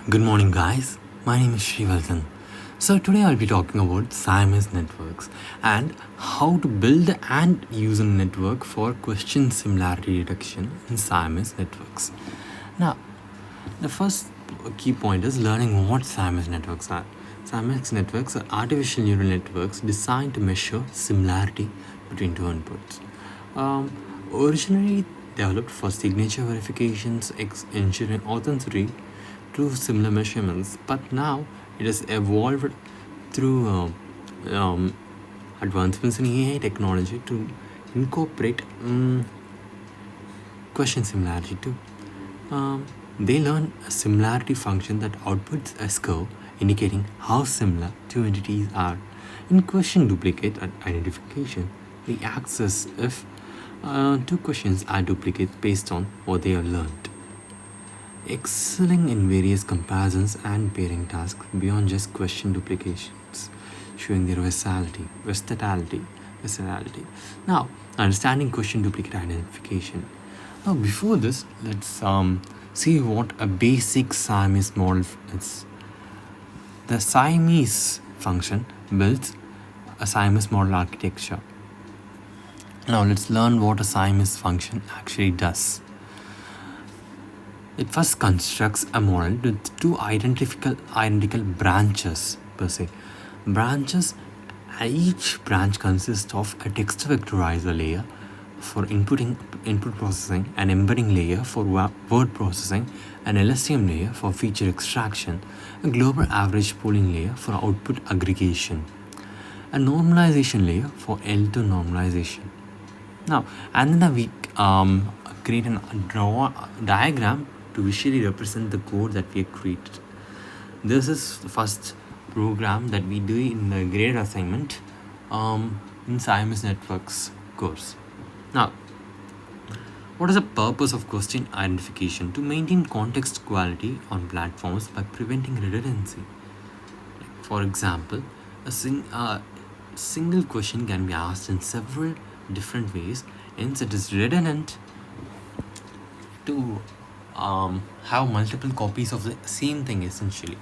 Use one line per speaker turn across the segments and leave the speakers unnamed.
Good morning, guys. My name is Srivaldan. So, today I'll be talking about Siamese networks and how to build and use a network for question similarity detection in Siamese networks. Now, the first key point is learning what Siamese networks are. Siamese networks are artificial neural networks designed to measure similarity between two inputs. Originally developed for signature verifications, ensuring authenticity through similar measurements, but now it has evolved through advancements in AI technology to incorporate question similarity too. They learn a similarity function that outputs a score indicating how similar two entities are. In question duplicate identification, they acts as if two questions are duplicates based on what they have learned, excelling in various comparisons and pairing tasks beyond just question duplications, showing their versatility. Now, understanding question duplicate identification. Now, before this, let's see what a basic Siamese model is. The Siamese function builds a Siamese model architecture. Now, let's learn what a Siamese function actually does. It first constructs a model with two identical branches per se. Branches, each branch consists of a text vectorizer layer for input processing, an embedding layer for word processing, an LSTM layer for feature extraction, a global average pooling layer for output aggregation, a normalization layer for L2 normalization. Now, and then we create a diagram to visually represent the code that we have created. This is the first program that we do in the grade assignment in Siamese networks course. Now, what is the purpose of question identification? To maintain context quality on platforms by preventing redundancy. For example, a single question can be asked in several different ways, hence it is redundant to have multiple copies of the same thing essentially.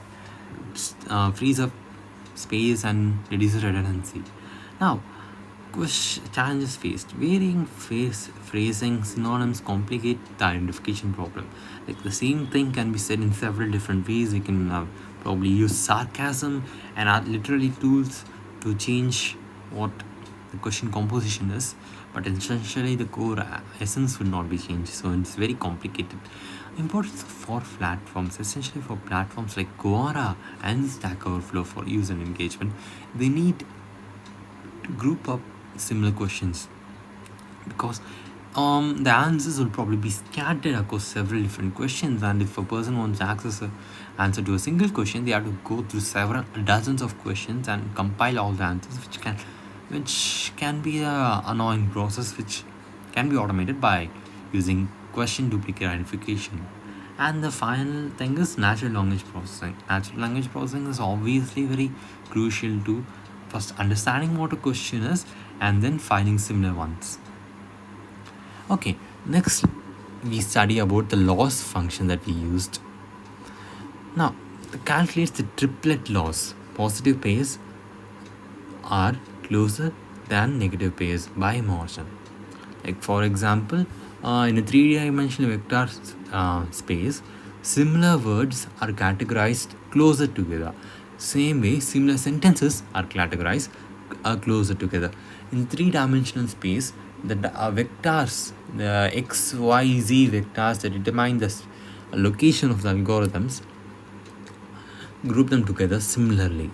Frees up space and reduces redundancy. Now, challenges faced. Varying phrasing synonyms complicate the identification problem. Like the same thing can be said in several different ways. We can probably use sarcasm and literary tools to change what the question composition is, but essentially the core essence will not be changed. So it's very complicated. Importance for platforms, essentially for platforms like Quora and Stack Overflow for user engagement, they need to group up similar questions because the answers will probably be scattered across several different questions, and if a person wants to access an answer to a single question, they have to go through several dozens of questions and compile all the answers, which can be an annoying process, which can be automated by using question duplicate identification. And the final thing is natural language processing. Natural language processing is obviously very crucial to first understanding what a question is and then finding similar ones. Okay, next we study about the loss function that we used. Now, it calculates the triplet loss. Positive pairs are closer than negative pairs by margin. Like for example, in a 3D-dimensional vector space, similar words are categorized closer together. Same way, similar sentences are categorized closer together. In 3-dimensional space, the vectors, the x, y, z vectors that determine the location of the algorithms, group them together similarly.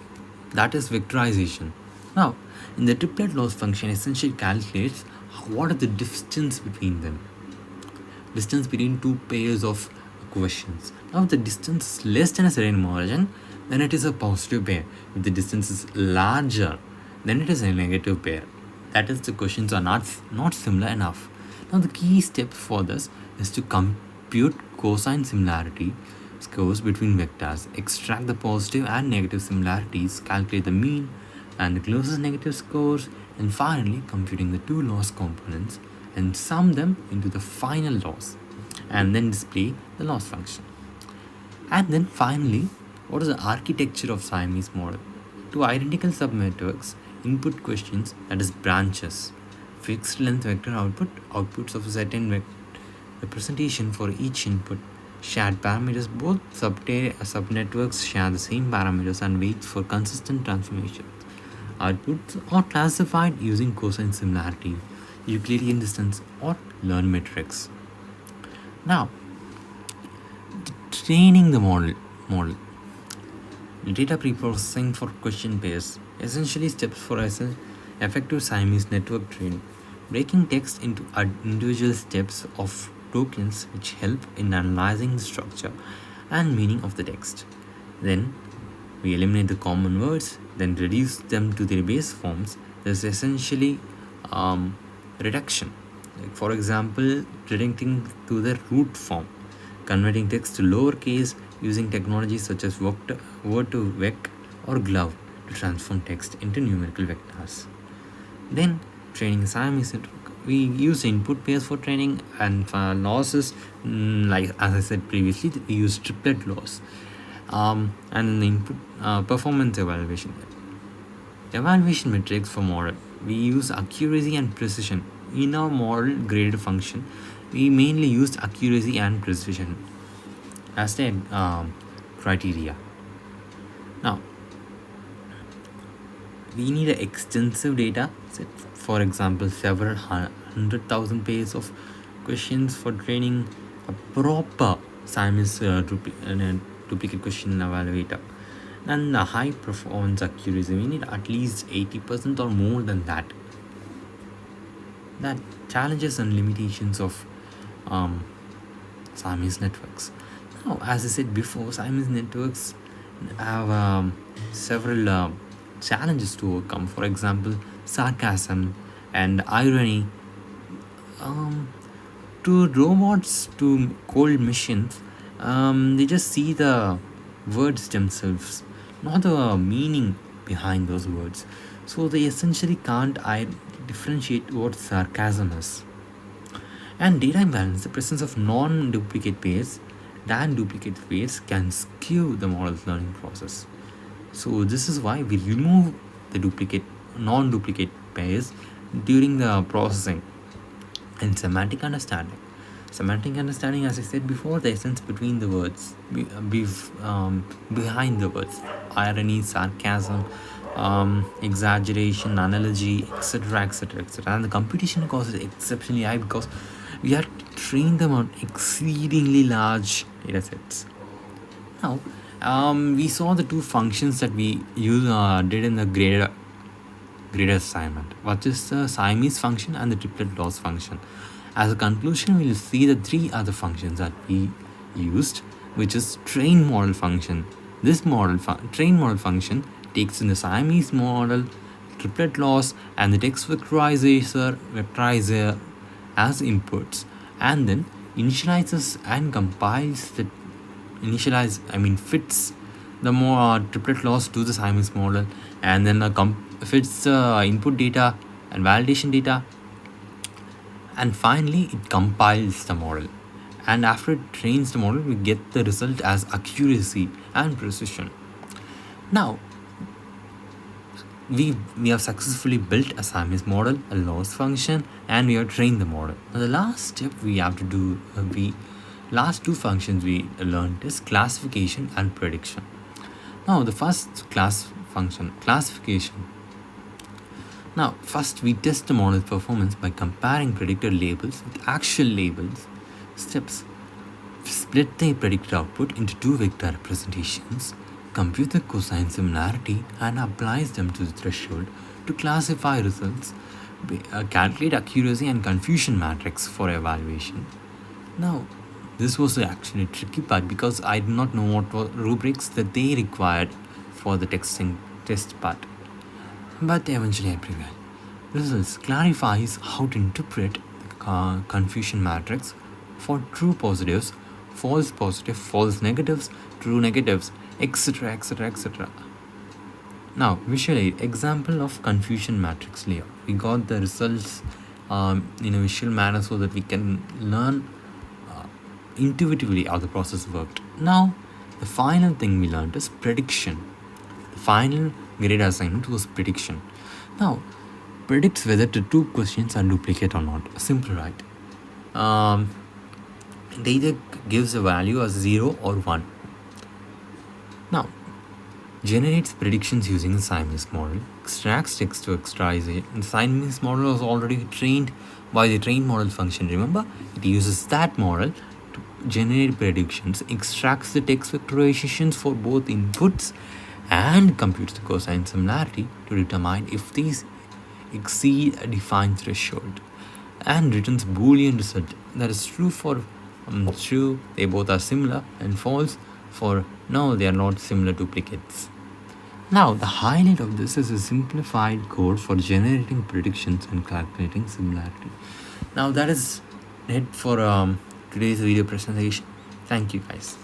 That is vectorization. Now, in the triplet loss function, essentially calculates what is the distance between them. Distance between two pairs of questions. Now, if the distance is less than a certain margin, then it is a positive pair. If the distance is larger, then it is a negative pair. That is, the questions are not similar enough. Now, the key step for this is to compute cosine similarity scores between vectors, extract the positive and negative similarities, calculate the mean and the closest negative scores, and finally computing the two loss components and sum them into the final loss, and then display the loss function. And then finally, what is the architecture of Siamese model? Two identical subnetworks input questions, that is branches, fixed length vector output, outputs of a certain representation for each input, shared parameters. Both subnetworks share the same parameters and weights for consistent transformation. Outputs are classified using cosine similarity, Euclidean distance, or learn metrics. Now, training the model. Data preprocessing for question pairs, essentially steps for effective Siamese network training, breaking text into individual steps of tokens which help in analyzing the structure and meaning of the text. Then we eliminate the common words, then reduce them to their base forms. There's essentially reduction. Like for example, reducing to the root form, converting text to lowercase using technologies such as word2vec or glove to transform text into numerical vectors. Then training Siamese network. We use input pairs for training, and for losses, like as I said previously, we use triplet loss. And the input performance evaluation. Evaluation metrics for model. We use accuracy and precision. In our model graded function, we mainly used accuracy and precision as the criteria. Now, we need an extensive data set. For example, several 100,000 pairs of questions for training a proper Siamese duplicate question evaluator. And the high performance accuracy, we need at least 80% or more than that. That challenges and limitations of Siamese networks. Now, as I said before, Siamese networks have several challenges to overcome. For example, sarcasm and irony. To robots, to cold machines, they just see the words themselves, not the meaning behind those words. So they essentially can't differentiate what sarcasm is. And data imbalance, the presence of non-duplicate pairs than duplicate pairs can skew the model's learning process. So this is why we remove the non-duplicate pairs during the processing. And semantic understanding. Semantic understanding, as I said before, the essence between the words, behind the words, irony, sarcasm, exaggeration, analogy, etc., etc., etc. And the computation cost is exceptionally high because we have to train them on exceedingly large data sets. Now, we saw the two functions that we did in the graded assignment, what is the Siamese function and the triplet loss function. As a conclusion, we will see the three other functions that we used, which is train model function. This train model function takes in the Siamese model, triplet loss, and the text vectorizer as inputs, and then initializes and compiles the fits the more triplet loss to the Siamese model, and then fits the input data and validation data, and finally it compiles the model. And after it trains the model, we get the result as accuracy and precision. Now, we have successfully built a Siamese model, a loss function, and we have trained the model. Now, the last step we have to do, last two functions we learned is classification and prediction. Now, the first classification. Now, first we test the model's performance by comparing predicted labels with actual labels. Steps: split the predicted output into two vector representations, compute the cosine similarity, and applies them to the threshold to classify results, calculate accuracy and confusion matrix for evaluation. Now, this was actually a tricky part because I did not know what were rubrics that they required for the test part. But eventually I prevailed. Results clarifies how to interpret the confusion matrix for true positives, false negatives, true negatives, etc., etc., etc. Now, visually, example of confusion matrix layout. We got the results in a visual manner so that we can learn intuitively how the process worked. Now, the final thing we learned is prediction. The final grade assignment was prediction. Now, predicts whether the two questions are duplicate or not. Simple, right? It either gives a value as 0 or 1. Now, generates predictions using the Siamese model, extracts text to extract it. The Siamese model was already trained by the trained model function. Remember, it uses that model to generate predictions, extracts the text vectorizations for both inputs, and computes the cosine similarity to determine if these exceed a defined threshold, and returns Boolean result that is true for true, they both are similar, and false for no, they are not similar duplicates. Now, the highlight of this is a simplified code for generating predictions and calculating similarity. Now, that is it for today's video presentation. Thank you, guys.